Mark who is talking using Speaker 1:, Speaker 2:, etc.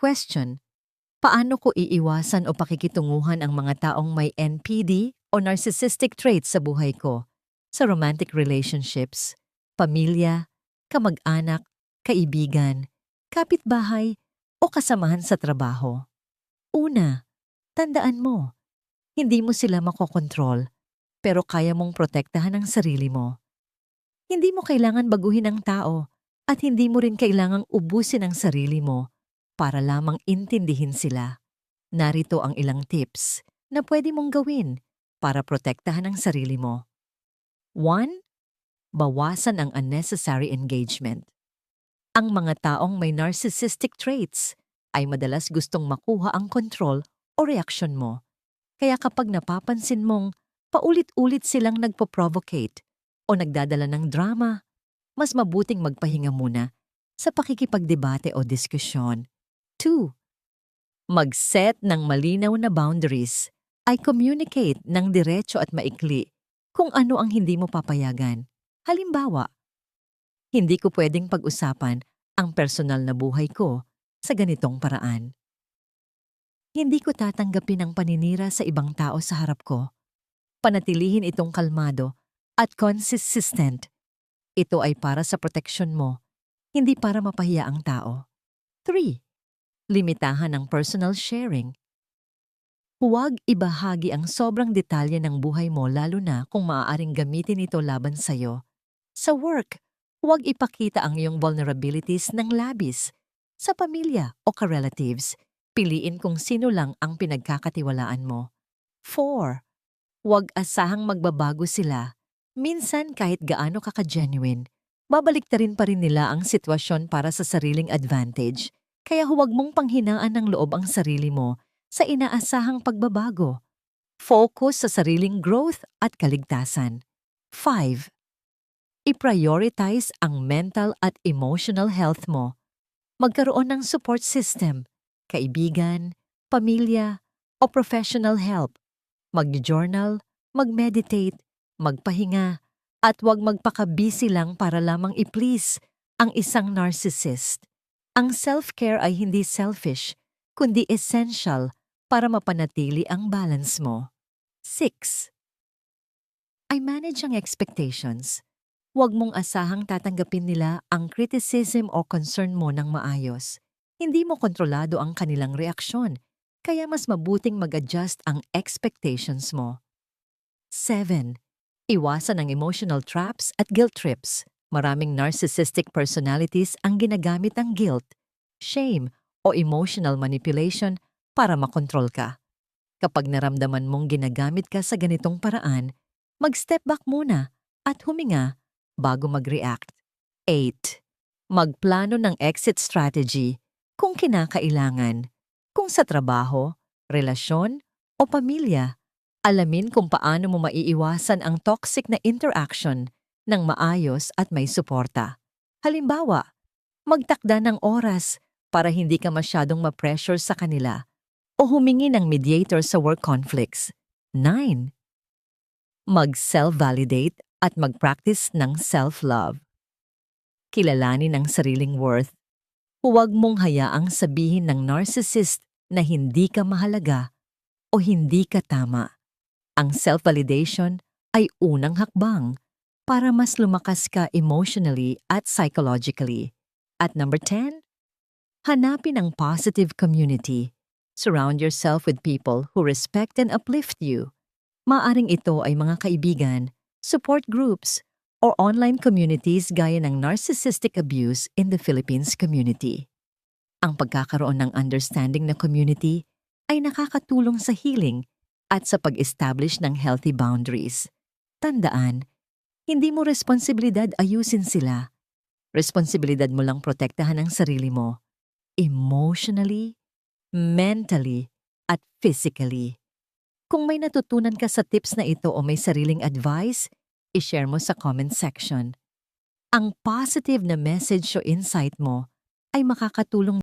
Speaker 1: Question: paano ko iiwasan o pakikitunguhan ang mga taong may NPD o narcissistic traits sa buhay ko, sa romantic relationships, pamilya, kamag-anak, kaibigan, kapitbahay, o kasamahan sa trabaho? Una, tandaan mo, hindi mo sila makokontrol, pero kaya mong protektahan ang sarili mo. Hindi mo kailangan baguhin ang tao at hindi mo rin kailangang ubusin ang sarili mo para lamang intindihin sila. Narito ang ilang tips na pwede mong gawin para protektahan ang sarili mo. 1. Bawasan ang unnecessary engagement. Ang mga taong may narcissistic traits ay madalas gustong makuha ang kontrol o reaksyon mo. Kaya kapag napapansin mong paulit-ulit silang nagpo-provocate o nagdadala ng drama, mas mabuting magpahinga muna sa pakikipagdebate o diskusyon. 2. Mag-set ng malinaw na boundaries. Ay communicate ng diretso at maikli kung ano ang hindi mo papayagan. Halimbawa, hindi ko pwedeng pag-usapan ang personal na buhay ko sa ganitong paraan. Hindi ko tatanggapin ang paninira sa ibang tao sa harap ko. Panatilihin itong kalmado at consistent. Ito ay para sa proteksyon mo, hindi para mapahiya ang tao. 3. Limitahan ang personal sharing. Huwag ibahagi ang sobrang detalye ng buhay mo lalo na kung maaaring gamitin ito laban sa'yo. Sa work, huwag ipakita ang iyong vulnerabilities ng labis. Sa pamilya o ka-relatives, piliin kung sino lang ang pinagkakatiwalaan mo. 4. Huwag asahang magbabago sila. Minsan kahit gaano ka-genuine, babaliktarin pa rin nila ang sitwasyon para sa sariling advantage. Kaya huwag mong panghinaan ng loob ang sarili mo sa inaasahang pagbabago. Focus sa sariling growth at kaligtasan. 5. I-prioritize ang mental at emotional health mo. Magkaroon ng support system, kaibigan, pamilya, o professional help. Mag-journal, mag-meditate, magpahinga, at huwag magpaka-busy lang para lamang i-please ang isang narcissist. Ang self-care ay hindi selfish, kundi essential para mapanatili ang balance mo. 6. I manage ang expectations. Huwag mong asahang tatanggapin nila ang criticism o concern mo ng maayos. Hindi mo kontrolado ang kanilang reaksyon, kaya mas mabuting mag-adjust ang expectations mo. 7. Iwasan ang emotional traps at guilt trips. Maraming narcissistic personalities ang ginagamit ang guilt, shame, o emotional manipulation para makontrol ka. Kapag naramdaman mong ginagamit ka sa ganitong paraan, mag-step back muna at huminga bago mag-react. 8. Magplano ng exit strategy kung kinakailangan. Kung sa trabaho, relasyon, o pamilya, alamin kung paano mo maiiwasan ang toxic na interaction ng maayos at may suporta. Halimbawa, magtakda ng oras para hindi ka masyadong ma-pressure sa kanila o humingi ng mediator sa work conflicts. 9. Mag-self-validate at mag-practice ng self-love. Kilalanin ang sariling worth. Huwag mong hayaang sabihin ng narcissist na hindi ka mahalaga o hindi ka tama. Ang self-validation ay unang hakbang para mas lumakas ka emotionally at psychologically. At number 10, hanapin ang positive community. Surround yourself with people who respect and uplift you. Maaring ito ay mga kaibigan, support groups, or online communities gaya ng Narcissistic Abuse in the Philippines Community. Ang pagkakaroon ng understanding na community ay nakakatulong sa healing at sa pag-establish ng healthy boundaries. Tandaan, hindi mo responsibilidad ayusin sila. Responsibilidad mo lang protektahan ang sarili mo. Emotionally, mentally, at physically. Kung may natutunan ka sa tips na ito o may sariling advice, i-share mo sa comment section. Ang positive na message o insight mo ay makakatulong